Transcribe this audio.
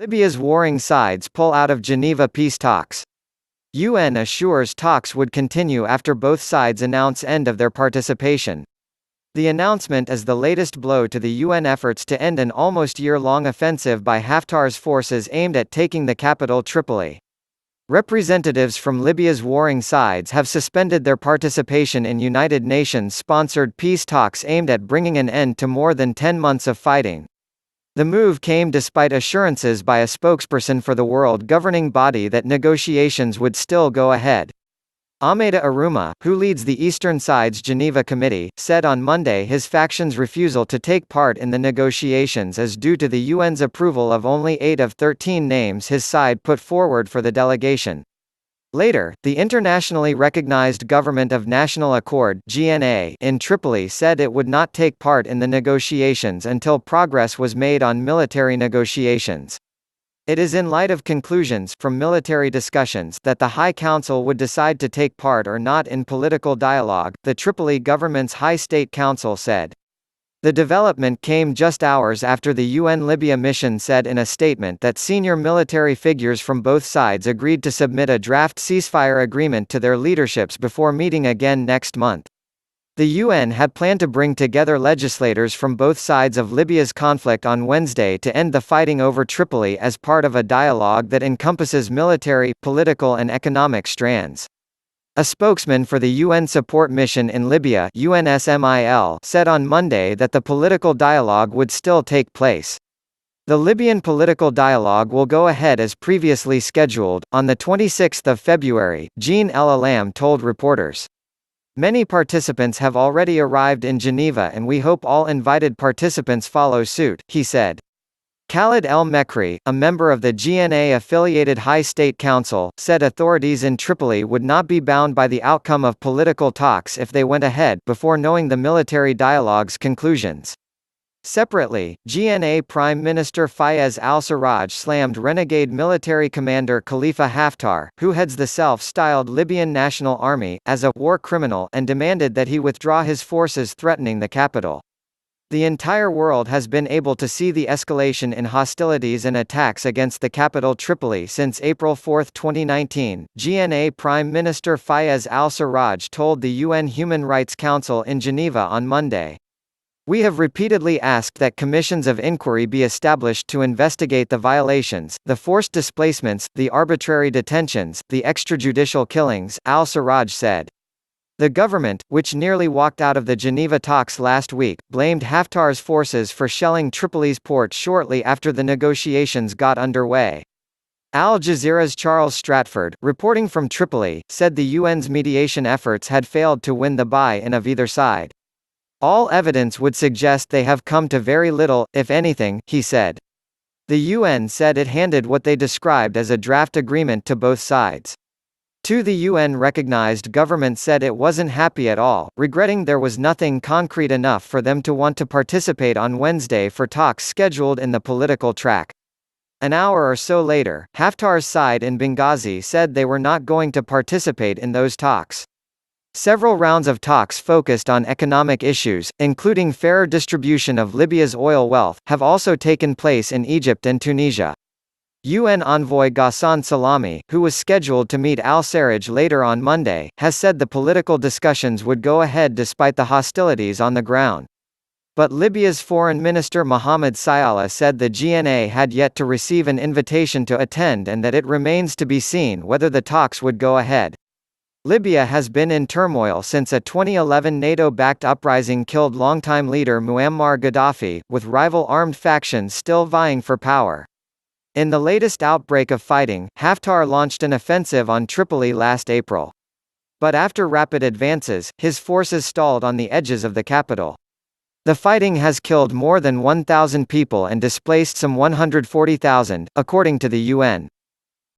Libya's warring sides pull out of Geneva peace talks. UN assures talks would continue after both sides announce end of their participation. The announcement is the latest blow to the UN efforts to end an almost year-long offensive by Haftar's forces aimed at taking the capital Tripoli. Representatives from Libya's warring sides have suspended their participation in United Nations-sponsored peace talks aimed at bringing an end to more than 10 months of fighting. The move came despite assurances by a spokesperson for the world governing body that negotiations would still go ahead. Ameda Aruma, who leads the Eastern Side's Geneva Committee, said on Monday his faction's refusal to take part in the negotiations is due to the UN's approval of only 8 of 13 names his side put forward for the delegation. Later, the internationally recognized Government of National Accord (GNA) in Tripoli said it would not take part in the negotiations until progress was made on military negotiations. It is in light of conclusions from military discussions that the High Council would decide to take part or not in political dialogue, the Tripoli government's High State Council said. The development came just hours after the UN Libya mission said in a statement that senior military figures from both sides agreed to submit a draft ceasefire agreement to their leaderships before meeting again next month. The UN had planned to bring together legislators from both sides of Libya's conflict on Wednesday to end the fighting over Tripoli as part of a dialogue that encompasses military, political and economic strands. A spokesman for the UN support mission in Libya UNSMIL said on Monday that the political dialogue would still take place. The Libyan political dialogue will go ahead as previously scheduled, on the 26th of February, Jean El Alam told reporters. Many participants have already arrived in Geneva and we hope all invited participants follow suit, he said. Khalid El Mekri, a member of the GNA-affiliated High State Council, said authorities in Tripoli would not be bound by the outcome of political talks if they went ahead, before knowing the military dialogue's conclusions. Separately, GNA Prime Minister Fayez al-Sarraj slammed renegade military commander Khalifa Haftar, who heads the self-styled Libyan National Army, as a war criminal and demanded that he withdraw his forces threatening the capital. The entire world has been able to see the escalation in hostilities and attacks against the capital Tripoli since April 4, 2019, GNA Prime Minister Fayez al-Sarraj told the UN Human Rights Council in Geneva on Monday. We have repeatedly asked that commissions of inquiry be established to investigate the violations, the forced displacements, the arbitrary detentions, the extrajudicial killings, al-Sarraj said. The government, which nearly walked out of the Geneva talks last week, blamed Haftar's forces for shelling Tripoli's port shortly after the negotiations got underway. Al Jazeera's Charles Stratford, reporting from Tripoli, said the UN's mediation efforts had failed to win the buy-in of either side. All evidence would suggest they have come to very little, if anything, he said. The UN said it handed what they described as a draft agreement to both sides. The UN-recognized government said it wasn't happy at all, regretting there was nothing concrete enough for them to want to participate on Wednesday for talks scheduled in the political track. An hour or so later, Haftar's side in Benghazi said they were not going to participate in those talks. Several rounds of talks focused on economic issues, including fairer distribution of Libya's oil wealth, have also taken place in Egypt and Tunisia. UN envoy Ghassan Salami, who was scheduled to meet al-Sarraj later on Monday, has said the political discussions would go ahead despite the hostilities on the ground. But Libya's Foreign Minister Mohamed Salah said the GNA had yet to receive an invitation to attend and that it remains to be seen whether the talks would go ahead. Libya has been in turmoil since a 2011 NATO-backed uprising killed longtime leader Muammar Gaddafi, with rival armed factions still vying for power. In the latest outbreak of fighting, Haftar launched an offensive on Tripoli last April. But after rapid advances, his forces stalled on the edges of the capital. The fighting has killed more than 1,000 people and displaced some 140,000, according to the UN.